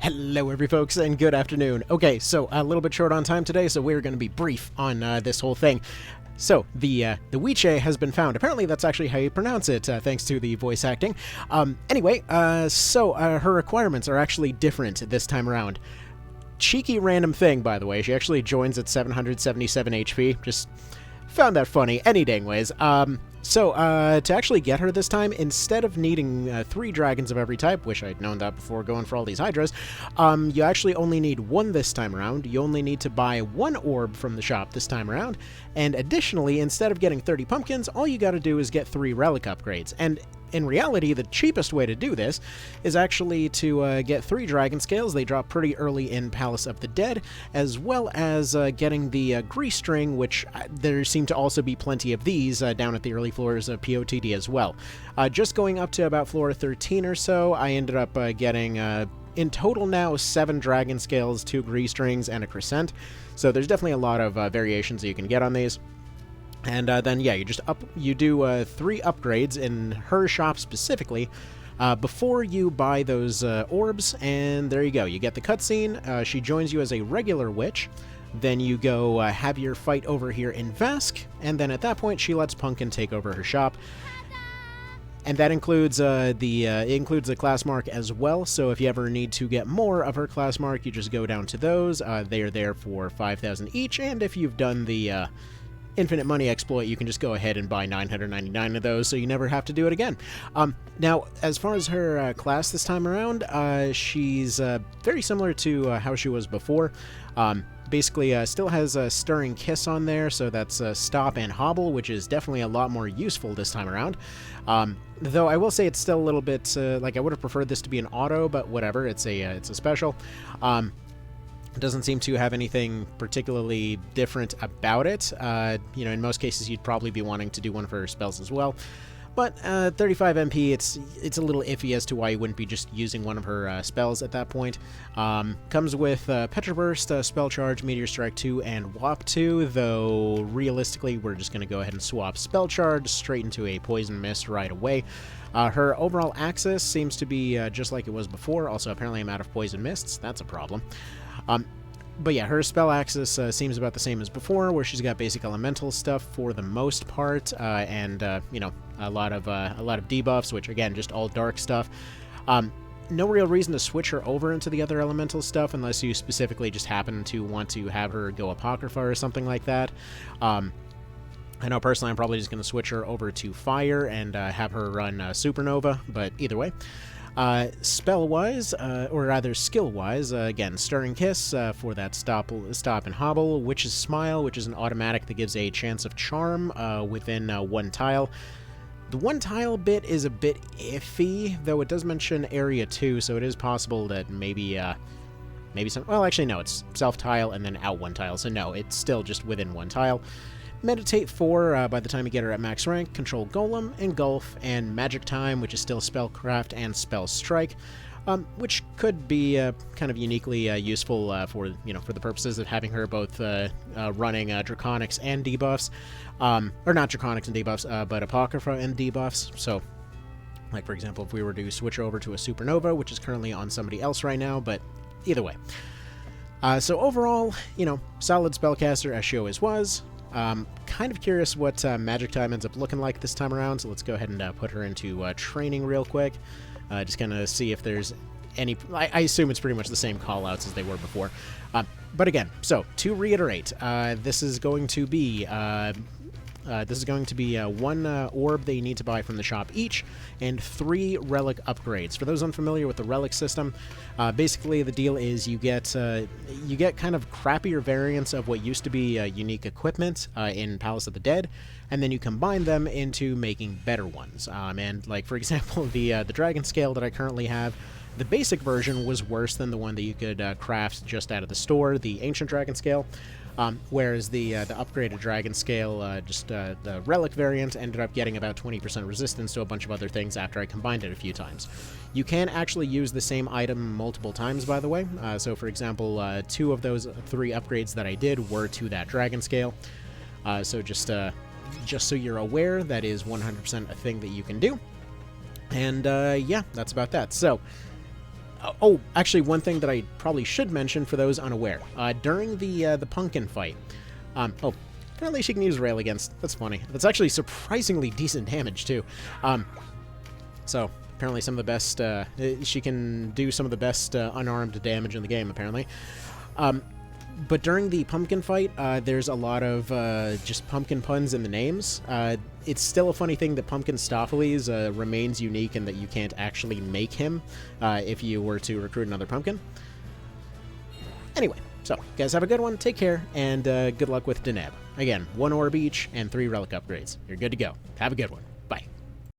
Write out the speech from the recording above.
Hello, every folks, and good afternoon. Okay, so a little bit short on time today, so we're going to be brief on this whole thing. So, the Wiche has been found. Apparently, that's actually how you pronounce it, thanks to the voice acting. Anyway, her requirements are actually different this time around. Cheeky random thing, by the way. She actually joins at 777 HP. Just found that funny. Any dang ways. To actually get her this time, instead of needing 3 dragons of every type, wish I'd known that before going for all these hydras, you actually only need 1 this time around. You only need to buy 1 orb from the shop this time around, and additionally, instead of getting 30 pumpkins, all you gotta do is get 3 relic upgrades. And in reality, the cheapest way to do this is actually to get 3 dragon scales. They drop pretty early in Palace of the Dead, as well as getting the grease string, which there seem to also be plenty of these down at the early floors of POTD as well. Just going up to about floor 13 or so, I ended up getting in total now 7 dragon scales, 2 grease strings, and a crescent. So there's definitely a lot of variations that you can get on these. And then, yeah, you do 3 upgrades in her shop specifically before you buy those orbs, and there you go. You get the cutscene. She joins you as a regular witch. Then you go have your fight over here in Vesk, and then at that point she lets Pumpkin take over her shop. And that includes the class mark as well, so if you ever need to get more of her class mark, you just go down to those. They are there for 5,000 each, and if you've done the infinite money exploit, you can just go ahead and buy 999 of those, so you never have to do it again. Now, as far as her class this time around, she's very similar to how she was before. Basically, still has a Stirring Kiss on there, so that's Stop and Hobble, which is definitely a lot more useful this time around. Though I will say it's still a little bit, like I would have preferred this to be an auto, but whatever, it's a special. It doesn't seem to have anything particularly different about it. In most cases, you'd probably be wanting to do one of her spells as well. But 35 MP, it's a little iffy as to why you wouldn't be just using one of her spells at that point. Comes with Petra Burst, Spell Charge, Meteor Strike 2, and Whop 2, though realistically, we're just going to go ahead and swap Spell Charge straight into a Poison Mist right away. Her overall access seems to be just like it was before. Also, apparently I'm out of Poison Mists. That's a problem. But yeah, her spell access seems about the same as before, where she's got basic elemental stuff for the most part, and a lot of debuffs, which again, just all dark stuff. No real reason to switch her over into the other elemental stuff unless you specifically just happen to want to have her go Apocrypha or something like that. I know personally I'm probably just going to switch her over to Fire and have her run Supernova, but either way. Spell-wise, or rather skill-wise, again, Stirring Kiss for that stop and hobble, Witch's Smile, which is an automatic that gives a chance of charm within 1 tile. The 1 tile bit is a bit iffy, though it does mention area 2, so it is possible that maybe some... Well, actually, no, it's self-tile and then out 1 tile, so no, it's still just within 1 tile. Meditate 4 by the time you get her at max rank, Control Golem, Engulf, and Magic Time, which is still Spellcraft and Spell Strike, which could be kind of uniquely useful for the purposes of having her both running Draconics and debuffs, or not Draconics and debuffs, but Apocrypha and debuffs. So, like for example, if we were to switch over to a Supernova, which is currently on somebody else right now, but either way. So overall, solid spellcaster as she always was. Kind of curious what Magic Time ends up looking like this time around, so let's go ahead and put her into training real quick. Just kind of see if there's any... I assume it's pretty much the same callouts as they were before. But again, so to reiterate, this is going to be 1 orb that you need to buy from the shop each, and 3 relic upgrades. For those unfamiliar with the relic system, basically the deal is you get kind of crappier variants of what used to be unique equipment in Palace of the Dead, and then you combine them into making better ones. And like for example, the dragon scale that I currently have, the basic version was worse than the one that you could craft just out of the store, the ancient dragon scale. Whereas the upgraded dragon scale, the relic variant, ended up getting about 20% resistance to a bunch of other things after I combined it a few times. You can actually use the same item multiple times, by the way. So for example, 2 of those 3 upgrades that I did were to that dragon scale. So just so you're aware, that is 100% a thing that you can do. And yeah, that's about that. So Oh, actually, one thing that I probably should mention for those unaware. During the pumpkin fight... oh, apparently she can use Rail Against. That's funny. That's actually surprisingly decent damage, too. So, apparently some of the best... she can do some of the best unarmed damage in the game, apparently. But during the pumpkin fight, there's a lot of just pumpkin puns in the names. It's still a funny thing that Pumpkin Stoffles remains unique and that you can't actually make him if you were to recruit another pumpkin. Anyway, so, guys have a good one, take care, and good luck with Deneb. Again, 1 orb each and 3 relic upgrades. You're good to go. Have a good one.